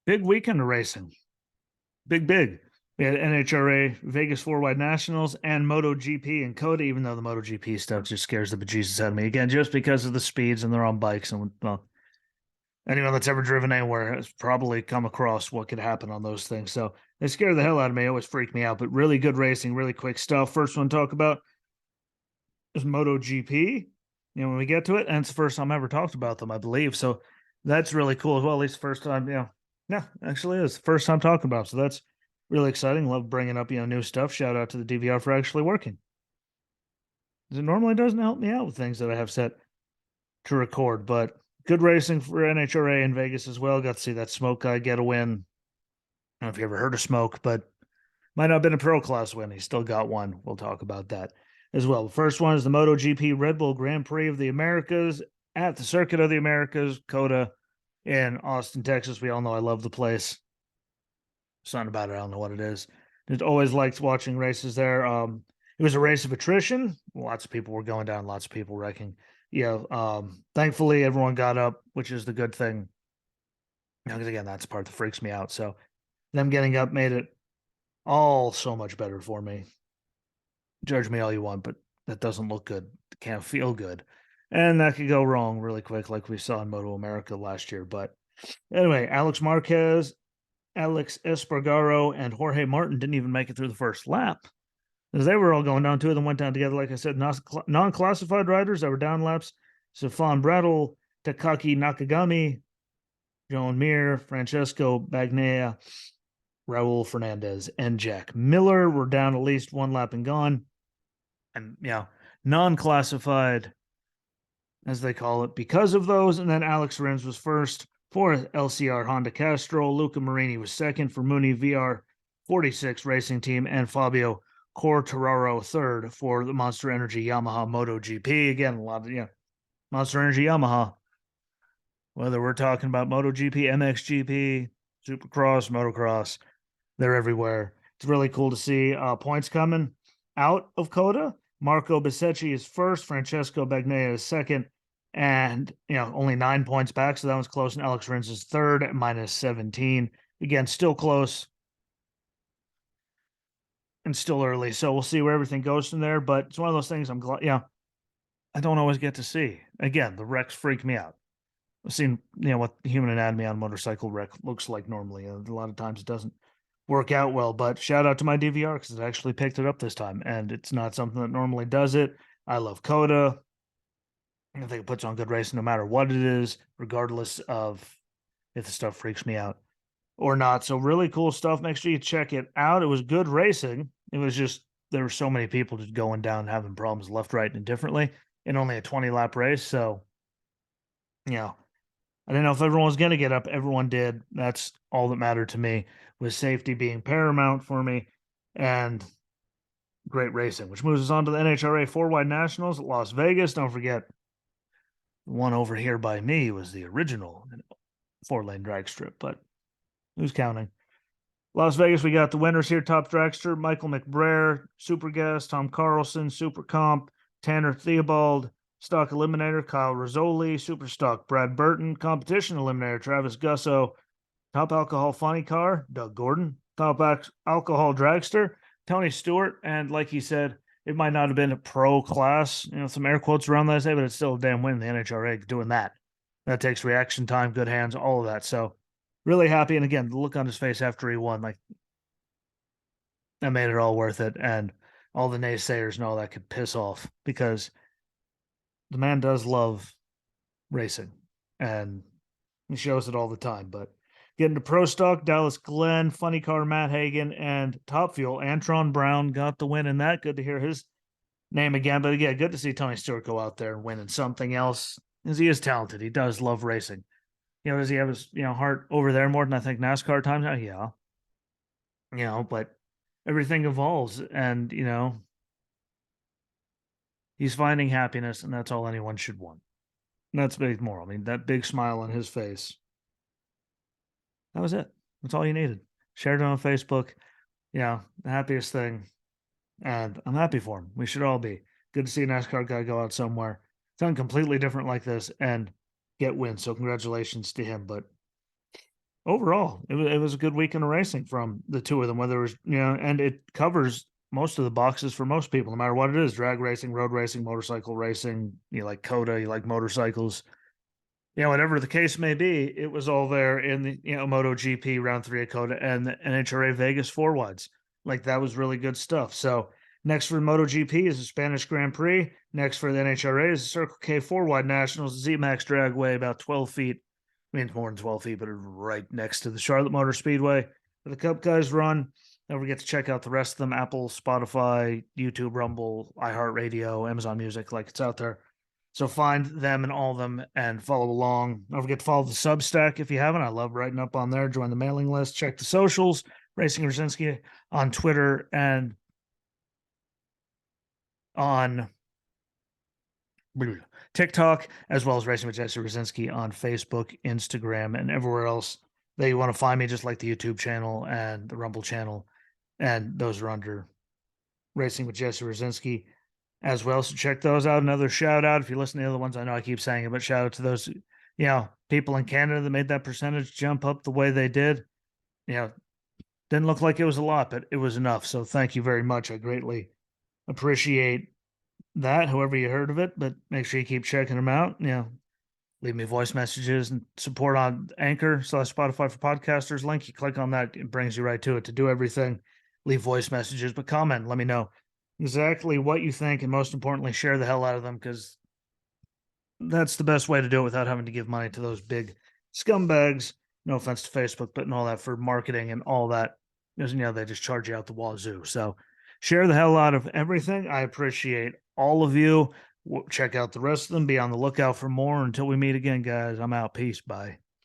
Big weekend of racing. Big. We had NHRA Vegas Four Wide Nationals and MotoGP and COTA, even though the MotoGP stuff just scares the bejesus out of me. Again, just because of the speeds and they're on bikes. And well, anyone that's ever driven anywhere has probably come across what could happen on those things. So they scare the hell out of me. It always freak me out, but really good racing, really quick stuff. First one to talk about is MotoGP. When we get to it, and it's the first time I ever talked about them, I believe. So that's really cool as well. At least the first time, yeah, actually is the first time talking about. So that's really exciting. Love bringing up new stuff. Shout out to the DVR for actually working. It normally doesn't help me out with things that I have set to record, but good racing for NHRA in Vegas as well. Got to see that Smoke guy get a win. I don't know if you ever heard of Smoke, but might not have been a pro class win. He still got one. We'll talk about that as well. The first one is the MotoGP Red Bull Grand Prix of the Americas at the Circuit of the Americas, COTA, in Austin, Texas. We all know I love the place. Something about it, I don't know what it is. Just always liked watching races there. It was a race of attrition. Lots of people were going down, lots of people wrecking. Thankfully everyone got up, which is the good thing. Because again, that's the part that freaks me out. So them getting up made it all so much better for me. Judge me all you want, but that doesn't look good. It can't feel good. And that could go wrong really quick, like we saw in Moto America last year. But anyway, Alex Marquez, Alex Espargaro, and Jorge Martin didn't even make it through the first lap. As they were all going down, two of them went down together. Like I said, non-classified riders that were down laps. Stefan Bradl, Takaki Nakagami, Joan Mir, Francesco Bagnaia, Raul Fernandez, and Jack Miller were down at least one lap and gone. And, non-classified, as they call it, because of those. And then Alex Rins was first for LCR Honda Castrol. Luca Marini was second for Muni VR 46 Racing Team, and Fabio Quartararo third for the Monster Energy Yamaha MotoGP. Again, a lot of, Monster Energy Yamaha. Whether we're talking about MotoGP, MXGP, Supercross, Motocross, they're everywhere. It's really cool to see points coming out of COTA. Marco Besecchi is first, Francesco Bagnaia is second, and only 9 points back, so that one's close. And Alex Rins is third at -17. Again, still close and still early, so we'll see where everything goes from there. But it's one of those things I'm glad, I don't always get to see. Again, the wrecks freak me out. I've seen what human anatomy on a motorcycle wreck looks like normally. A lot of times it doesn't work out well, but shout out to my DVR because it actually picked it up this time, and it's not something that normally does it. I love COTA. I think it puts on good racing no matter what it is, regardless of if the stuff freaks me out or not. So really cool stuff. Make sure you check it out. It was good racing. It was just there were so many people just going down and having problems left, right, and differently in only a 20-lap race. So, I didn't know if everyone was going to get up. Everyone did. That's all that mattered to me, with safety being paramount for me and great racing, which moves us on to the NHRA Four Wide Nationals at Las Vegas. Don't forget, the one over here by me was the original 4-lane drag strip, but who's counting? Las Vegas, we got the winners here. Top dragster, Michael McBrayer, Super Guest, Tom Carlson, Super Comp, Tanner Theobald, Stock Eliminator, Kyle Rizzoli, Super Stock, Brad Burton, Competition Eliminator, Travis Gusso, Top Alcohol Funny Car, Doug Gordon, Top Alcohol Dragster, Tony Stewart, and like he said, it might not have been a pro class, some air quotes around that I say, but it's still a damn win, the NHRA doing that. That takes reaction time, good hands, all of that. So really happy. And again, the look on his face after he won, like, that made it all worth it. And all the naysayers and all that could piss off because the man does love racing and he shows it all the time. But getting to Pro Stock, Dallas Glenn, Funny Car, Matt Hagan, and Top Fuel, Antron Brown got the win in that. Good to hear his name again. But again, good to see Tony Stewart go out there and win in something else, because he is talented. He does love racing. Does he have his heart over there more than I think NASCAR times? Yeah. But everything evolves, and he's finding happiness, and that's all anyone should want. And that's big moral. I mean, that big smile on his face. That was it. That's all you needed. Shared it on Facebook. The happiest thing. And I'm happy for him. We should all be. Good to see a NASCAR guy go out somewhere, something completely different like this, and get wins. So congratulations to him. But overall, it was a good weekend of racing from the two of them, whether it was, and it covers most of the boxes for most people, no matter what it is: drag racing, road racing, motorcycle racing. You like COTA, you like motorcycles, whatever the case may be, it was all there in the MotoGP round 3 of COTA and the NHRA Vegas four wides. Like that was really good stuff. So next for MotoGP is the Spanish Grand Prix. Next for the NHRA is the Circle K four wide nationals. Z-Max Dragway, about 12 feet. I mean, it's more than 12 feet, but it's right next to the Charlotte Motor Speedway. The Cup guys run. Don't forget to check out the rest of them: Apple, Spotify, YouTube, Rumble, iHeartRadio, Amazon Music. Like it's out there. So find them and all of them and follow along. Don't forget to follow the Substack if you haven't. I love writing up on there. Join the mailing list. Check the socials. Racing Rosinski on Twitter and on TikTok, as well as Racing with Jesse Rosinski on Facebook, Instagram, and everywhere else that you want to find me, just like the YouTube channel and the Rumble channel. And those are under Racing with Jesse Rosinski as well. So check those out. Another shout out, if you listen to the other ones, I know I keep saying it, but shout out to those, people in Canada that made that percentage jump up the way they did. Didn't look like it was a lot, but it was enough. So thank you very much. I greatly appreciate that, however you heard of it, but make sure you keep checking them out. Leave me voice messages and support on Anchor/Spotify for podcasters link. You click on that, it brings you right to it to do everything. Leave voice messages, but comment, let me know exactly what you think, and most importantly, share the hell out of them, because that's the best way to do it without having to give money to those big scumbags. No offense to Facebook, but and all that for marketing and all that. They just charge you out the wazoo. So share the hell out of everything. I appreciate all of you. Check out the rest of them. Be on the lookout for more. Until we meet again, guys, I'm out. Peace. Bye.